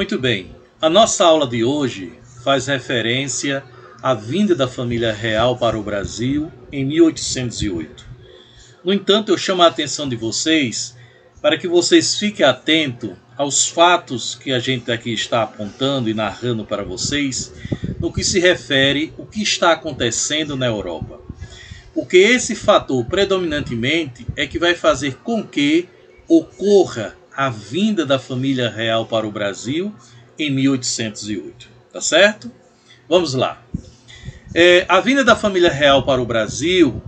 Muito bem, a nossa aula de hoje faz referência à vinda da família real para o Brasil em 1808. No entanto, eu chamo a atenção de vocês para que vocês fiquem atentos aos fatos que a gente aqui está apontando e narrando para vocês no que se refere ao que está acontecendo na Europa. Porque esse fator predominantemente é que vai fazer com que ocorra a vinda da família real para o Brasil em 1808, tá certo? Vamos lá. A vinda da família real para o Brasil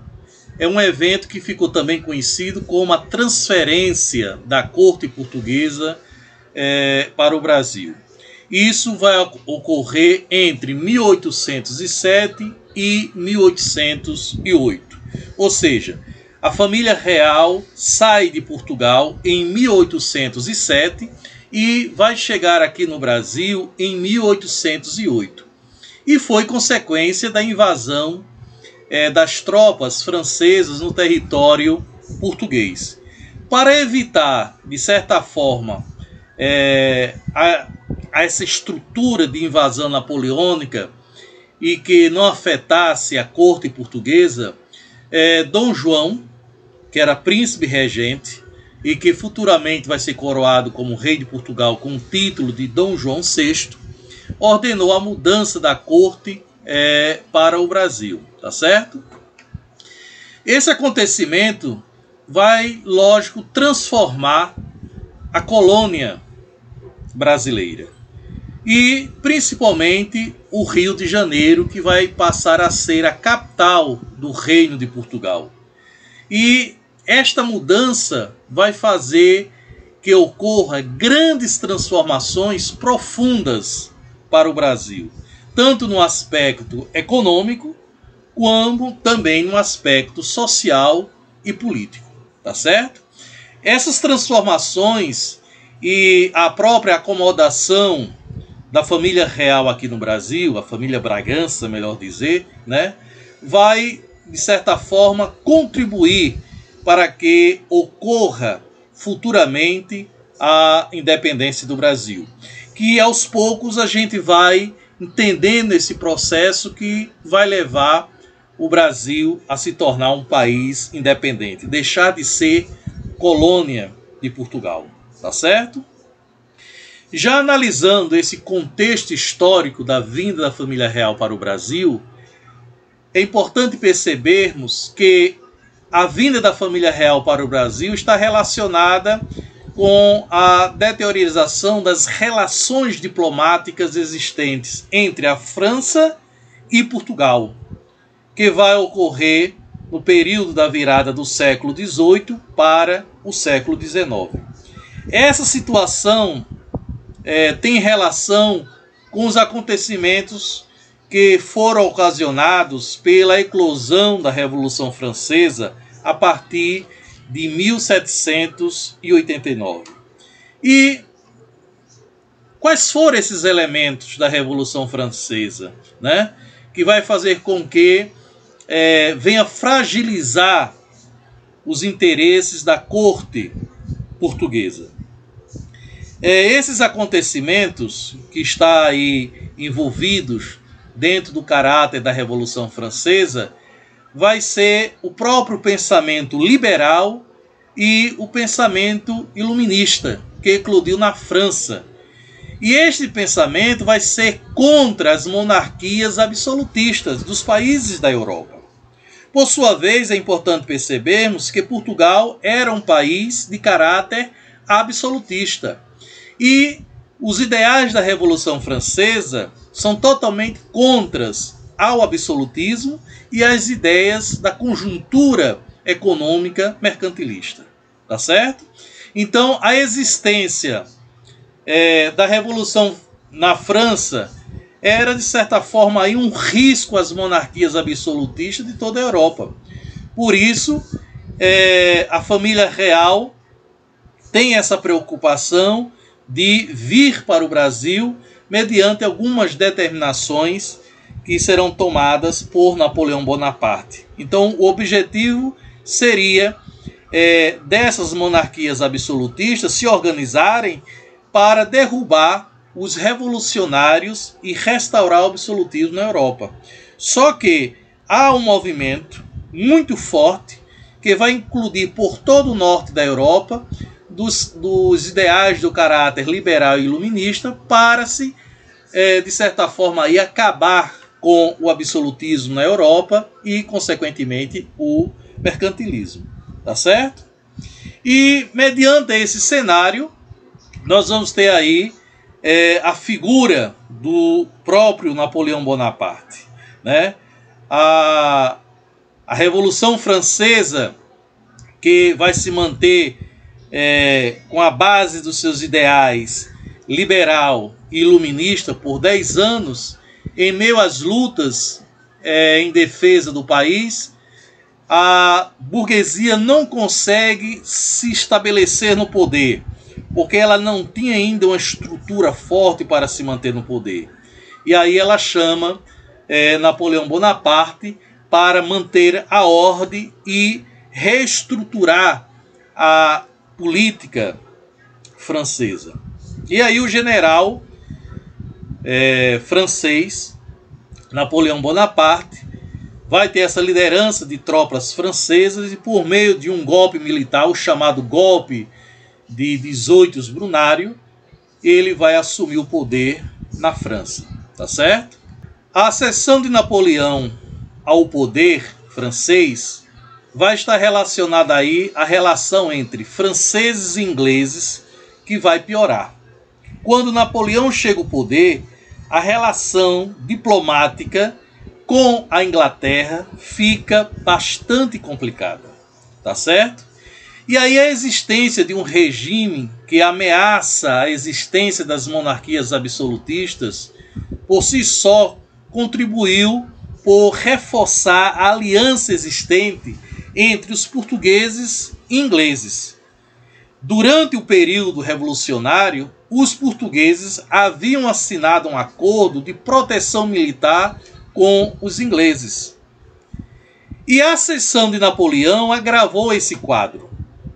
é um evento que ficou também conhecido como a transferência da corte portuguesa para o Brasil. Isso vai ocorrer entre 1807 e 1808, ou seja, a família real sai de Portugal em 1807 e vai chegar aqui no Brasil em 1808. E foi consequência da invasão das tropas francesas no território português. Para evitar, de certa forma, essa estrutura de invasão napoleônica e que não afetasse a corte portuguesa, Dom João, que era príncipe regente e que futuramente vai ser coroado como rei de Portugal com o título de Dom João VI, ordenou a mudança da corte para o Brasil, tá certo? Esse acontecimento vai, lógico, transformar a colônia brasileira e principalmente o Rio de Janeiro, que vai passar a ser a capital do Reino de Portugal. E esta mudança vai fazer que ocorra grandes transformações profundas para o Brasil, tanto no aspecto econômico, como também no aspecto social e político, tá certo? Essas transformações e a própria acomodação da família real aqui no Brasil, a família Bragança, melhor dizer, né, vai, de certa forma, contribuir para que ocorra futuramente a independência do Brasil. Que aos poucos a gente vai entendendo esse processo que vai levar o Brasil a se tornar um país independente, deixar de ser colônia de Portugal, tá certo? Já analisando esse contexto histórico da vinda da família real para o Brasil, é importante percebermos que a vinda da família real para o Brasil está relacionada com a deteriorização das relações diplomáticas existentes entre a França e Portugal, que vai ocorrer no período da virada do século XVIII para o século XIX. Essa situação tem relação com os acontecimentos que foram ocasionados pela eclosão da Revolução Francesa a partir de 1789. E quais foram esses elementos da Revolução Francesa, né, que vai fazer com que venha fragilizar os interesses da corte portuguesa? Esses acontecimentos que estão aí envolvidos dentro do caráter da Revolução Francesa vai ser o próprio pensamento liberal e o pensamento iluminista que eclodiu na França. E este pensamento vai ser contra as monarquias absolutistas dos países da Europa. Por sua vez, é importante percebermos que Portugal era um país de caráter absolutista. E os ideais da Revolução Francesa são totalmente contras ao absolutismo e às ideias da conjuntura econômica mercantilista. Tá certo? Então, a existência da Revolução na França era, de certa forma, aí um risco às monarquias absolutistas de toda a Europa. Por isso, a família real tem essa preocupação de vir para o Brasil mediante algumas determinações que serão tomadas por Napoleão Bonaparte. Então, o objetivo seria dessas monarquias absolutistas se organizarem para derrubar os revolucionários e restaurar o absolutismo na Europa. Só que há um movimento muito forte que vai incluir por todo o norte da Europa dos ideais do caráter liberal e iluminista para se, de certa forma, aí, acabar com o absolutismo na Europa e, consequentemente, o mercantilismo. Tá certo? E, mediante esse cenário, nós vamos ter aí a figura do próprio Napoleão Bonaparte, né? A Revolução Francesa, que vai se manter com a base dos seus ideais liberal e iluminista por 10 anos, em meio às lutas em defesa do país, a burguesia não consegue se estabelecer no poder, porque ela não tinha ainda uma estrutura forte para se manter no poder. E aí ela chama Napoleão Bonaparte para manter a ordem e reestruturar a política francesa. E aí o general francês Napoleão Bonaparte vai ter essa liderança de tropas francesas e, por meio de um golpe militar, o chamado golpe de 18 Brunário, ele vai assumir o poder na França, tá certo? A ascensão de Napoleão ao poder francês vai estar relacionada aí à relação entre franceses e ingleses, que vai piorar. Quando Napoleão chega ao poder, a relação diplomática com a Inglaterra fica bastante complicada, tá certo? E aí a existência de um regime que ameaça a existência das monarquias absolutistas, por si só, contribuiu por reforçar a aliança existente entre os portugueses e ingleses. Durante o período revolucionário, os portugueses haviam assinado um acordo de proteção militar com os ingleses. E a ascensão de Napoleão agravou esse quadro,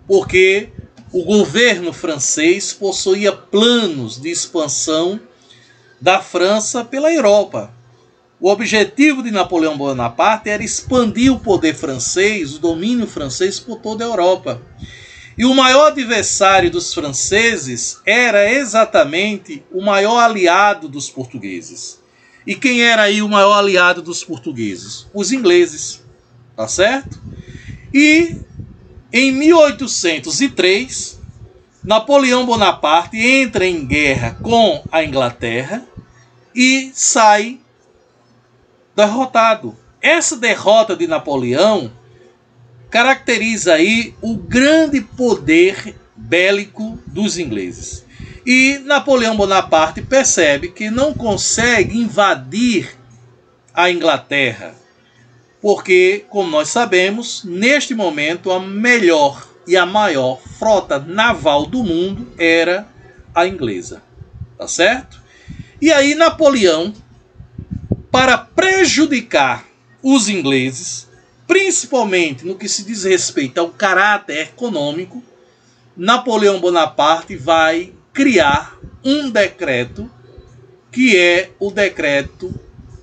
porque o governo francês possuía planos de expansão da França pela Europa. O objetivo de Napoleão Bonaparte era expandir o poder francês, o domínio francês por toda a Europa. E o maior adversário dos franceses era exatamente o maior aliado dos portugueses. E quem era aí o maior aliado dos portugueses? Os ingleses, tá certo? E em 1803, Napoleão Bonaparte entra em guerra com a Inglaterra e sai derrotado. Essa derrota de Napoleão caracteriza aí o grande poder bélico dos ingleses. E Napoleão Bonaparte percebe que não consegue invadir a Inglaterra, porque, como nós sabemos, neste momento a melhor e a maior frota naval do mundo era a inglesa, tá certo? E aí Napoleão, para prejudicar os ingleses, principalmente no que se diz respeito ao caráter econômico, Napoleão Bonaparte vai criar um decreto que é o decreto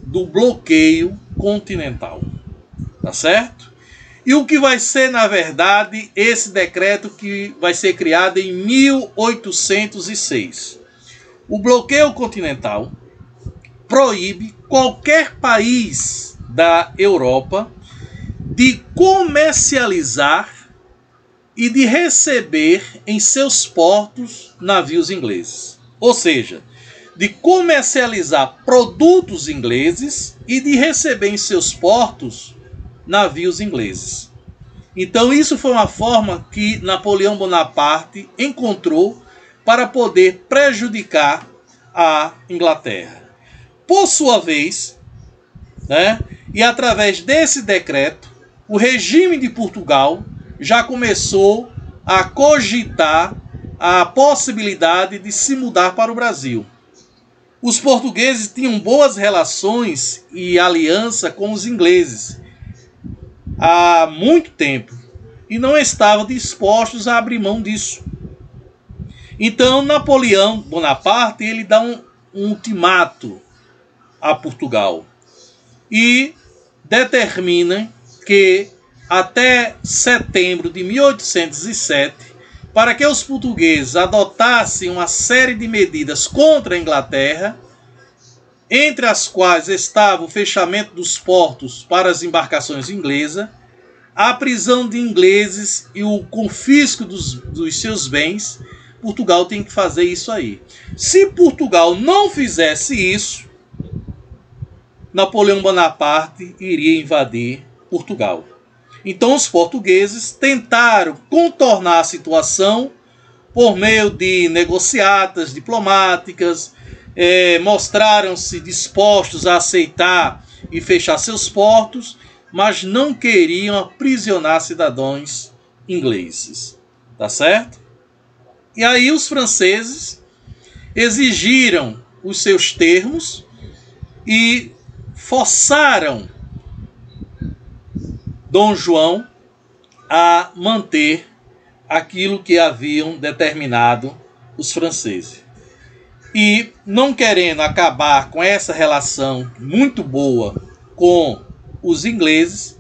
do bloqueio continental, tá certo? E o que vai ser, na verdade, esse decreto que vai ser criado em 1806. O bloqueio continental proíbe qualquer país da Europa de comercializar e de receber em seus portos navios ingleses. Ou seja, de comercializar produtos ingleses e de receber em seus portos navios ingleses. Então isso foi uma forma que Napoleão Bonaparte encontrou para poder prejudicar a Inglaterra. Por sua vez, e através desse decreto, o regime de Portugal já começou a cogitar a possibilidade de se mudar para o Brasil. Os portugueses tinham boas relações e aliança com os ingleses há muito tempo e não estavam dispostos a abrir mão disso. Então Napoleão Bonaparte ele dá um ultimato a Portugal e determina que até setembro de 1807, para que os portugueses adotassem uma série de medidas contra a Inglaterra, entre as quais estava o fechamento dos portos para as embarcações inglesas, a prisão de ingleses e o confisco dos seus bens. Portugal tem que fazer isso aí. Se Portugal não fizesse isso, Napoleão Bonaparte iria invadir Portugal. Então os portugueses tentaram contornar a situação por meio de negociatas diplomáticas, mostraram-se dispostos a aceitar e fechar seus portos, mas não queriam aprisionar cidadãos ingleses. Tá certo? E aí os franceses exigiram os seus termos e forçaram Dom João a manter aquilo que haviam determinado os franceses. E não querendo acabar com essa relação muito boa com os ingleses,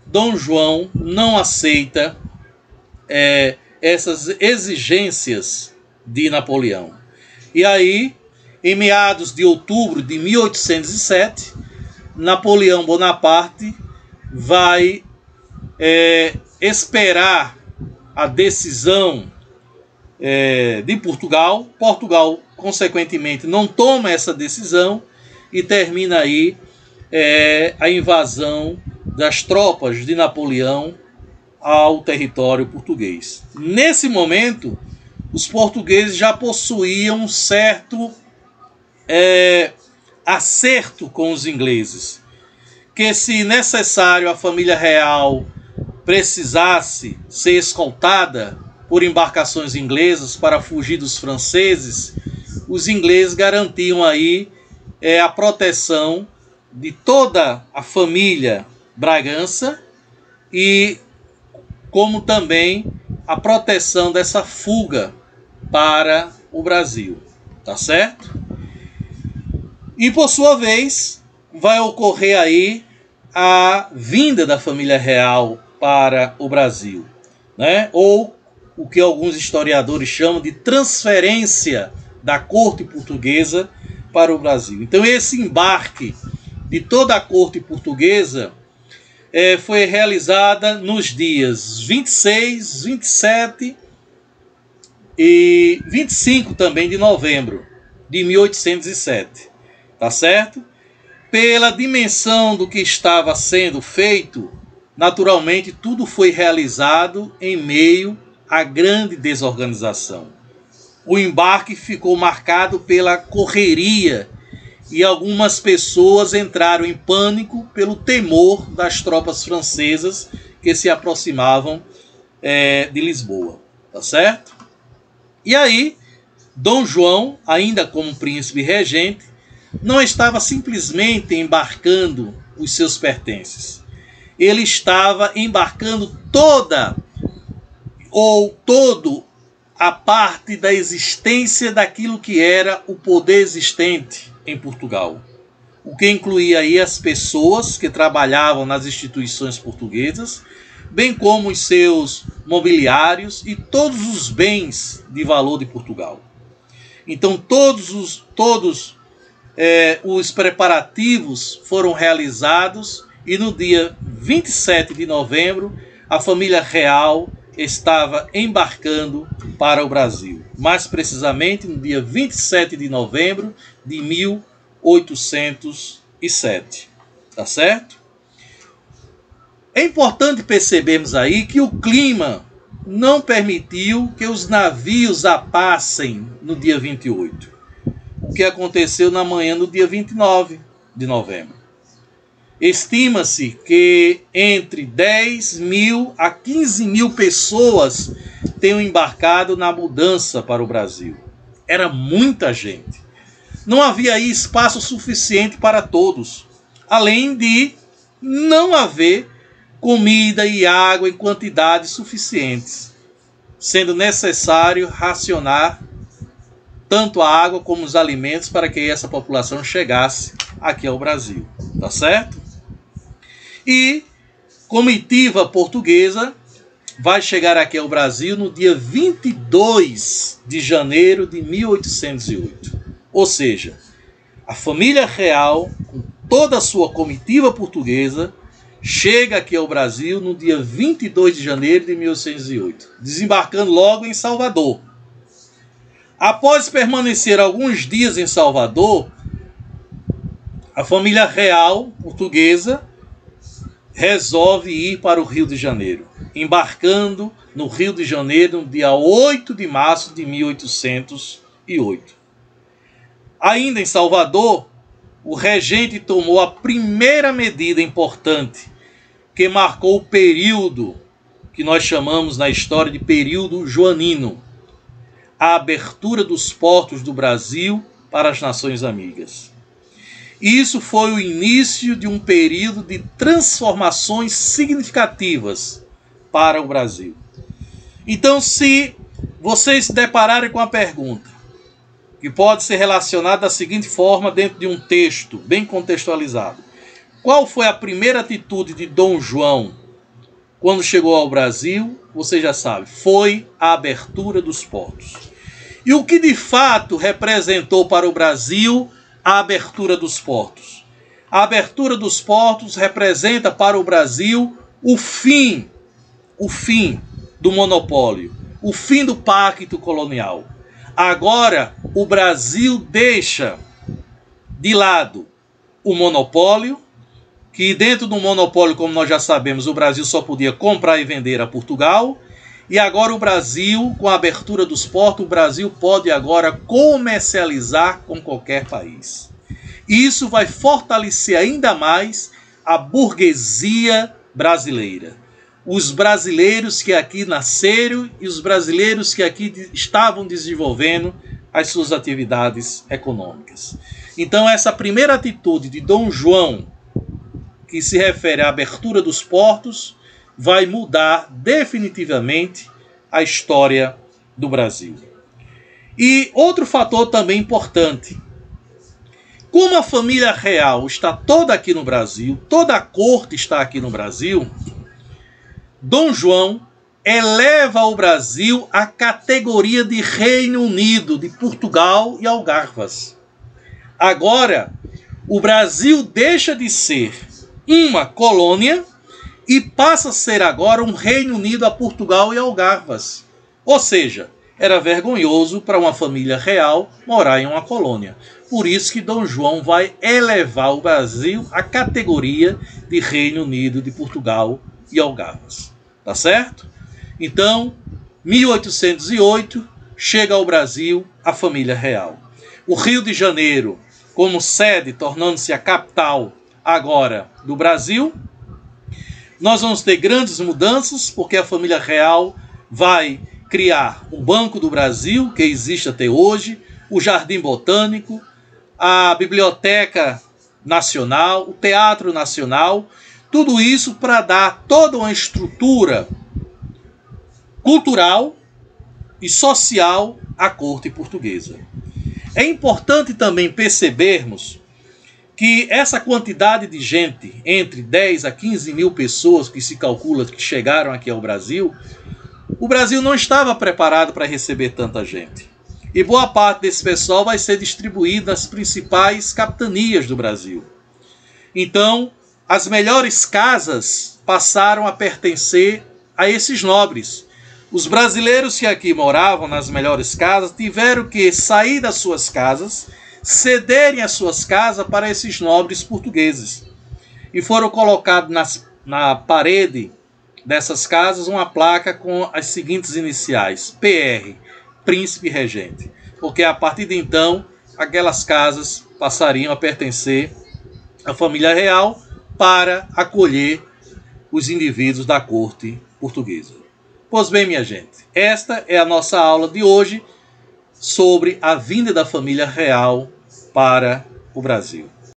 Dom João não aceita essas exigências de Napoleão. E aí, em meados de outubro de 1807, Napoleão Bonaparte vai esperar a decisão de Portugal. Portugal, consequentemente, não toma essa decisão e termina aí a invasão das tropas de Napoleão ao território português. Nesse momento, os portugueses já possuíam um certo acerto com os ingleses, que se necessário a família real precisasse ser escoltada por embarcações inglesas para fugir dos franceses, os ingleses garantiam aí a proteção de toda a família Bragança e como também a proteção dessa fuga para o Brasil, tá certo? E por sua vez vai ocorrer aí a vinda da família real para o Brasil, né? Ou o que alguns historiadores chamam de transferência da corte portuguesa para o Brasil. Então esse embarque de toda a corte portuguesa foi realizada nos dias 26, 27 e 25 também de novembro de 1807, tá certo? Pela dimensão do que estava sendo feito, naturalmente tudo foi realizado em meio à grande desorganização. O embarque ficou marcado pela correria e algumas pessoas entraram em pânico pelo temor das tropas francesas que se aproximavam de Lisboa, tá certo? E aí, Dom João, ainda como príncipe regente, não estava simplesmente embarcando os seus pertences. Ele estava embarcando toda ou todo a parte da existência daquilo que era o poder existente em Portugal, o que incluía aí as pessoas que trabalhavam nas instituições portuguesas, bem como os seus mobiliários e todos os bens de valor de Portugal. Então todos os preparativos foram realizados e no dia 27 de novembro a família real estava embarcando para o Brasil. Mais precisamente no dia 27 de novembro de 1807. Tá certo? É importante percebermos aí que o clima não permitiu que os navios zapassem no dia 28. O que aconteceu na manhã do dia 29 de novembro. Estima-se que entre 10 mil a 15 mil pessoas tenham embarcado na mudança para o Brasil. Era muita gente. Não havia aí espaço suficiente para todos, além de não haver comida e água em quantidades suficientes, sendo necessário racionar tanto a água como os alimentos para que essa população chegasse aqui ao Brasil, tá certo? E comitiva portuguesa vai chegar aqui ao Brasil no dia 22 de janeiro de 1808. Ou seja, a família real, com toda a sua comitiva portuguesa, chega aqui ao Brasil no dia 22 de janeiro de 1808, desembarcando logo em Salvador. Após permanecer alguns dias em Salvador, a família real portuguesa resolve ir para o Rio de Janeiro, embarcando no Rio de Janeiro no dia 8 de março de 1808. Ainda em Salvador, o regente tomou a primeira medida importante que marcou o período que nós chamamos na história de período joanino, a abertura dos portos do Brasil para as nações amigas. Isso foi o início de um período de transformações significativas para o Brasil. Então, se vocês se depararem com a pergunta, que pode ser relacionada da seguinte forma dentro de um texto bem contextualizado: qual foi a primeira atitude de Dom João quando chegou ao Brasil? Você já sabe, foi a abertura dos portos. E o que de fato representou para o Brasil a abertura dos portos? A abertura dos portos representa para o Brasil o fim do monopólio, o fim do pacto colonial. Agora o Brasil deixa de lado o monopólio, que dentro do monopólio, como nós já sabemos, o Brasil só podia comprar e vender a Portugal. E agora o Brasil, com a abertura dos portos, o Brasil pode agora comercializar com qualquer país. Isso vai fortalecer ainda mais a burguesia brasileira. Os brasileiros que aqui nasceram e os brasileiros que aqui estavam desenvolvendo as suas atividades econômicas. Então essa primeira atitude de Dom João, que se refere à abertura dos portos, vai mudar definitivamente a história do Brasil. E outro fator também importante: como a família real está toda aqui no Brasil, toda a corte está aqui no Brasil, Dom João eleva o Brasil à categoria de Reino Unido, de Portugal e Algarvas. Agora, o Brasil deixa de ser uma colônia e passa a ser agora um Reino Unido a Portugal e Algarvas. Ou seja, era vergonhoso para uma família real morar em uma colônia. Por isso que Dom João vai elevar o Brasil à categoria de Reino Unido de Portugal e Algarvas. Tá certo? Então, 1808, chega ao Brasil a família real. O Rio de Janeiro, como sede, tornando-se a capital agora do Brasil. Nós vamos ter grandes mudanças, porque a família real vai criar o Banco do Brasil, que existe até hoje, o Jardim Botânico, a Biblioteca Nacional, o Teatro Nacional, tudo isso para dar toda uma estrutura cultural e social à corte portuguesa. É importante também percebermos que essa quantidade de gente, entre 10 a 15 mil pessoas que se calcula que chegaram aqui ao Brasil, o Brasil não estava preparado para receber tanta gente. E boa parte desse pessoal vai ser distribuído nas principais capitanias do Brasil. Então, as melhores casas passaram a pertencer a esses nobres. Os brasileiros que aqui moravam nas melhores casas tiveram que sair das suas casas, cederem as suas casas para esses nobres portugueses. E foram colocados na parede dessas casas uma placa com as seguintes iniciais: PR, Príncipe Regente. Porque a partir de então, aquelas casas passariam a pertencer à família real para acolher os indivíduos da corte portuguesa. Pois bem, minha gente, esta é a nossa aula de hoje sobre a vinda da família real para o Brasil.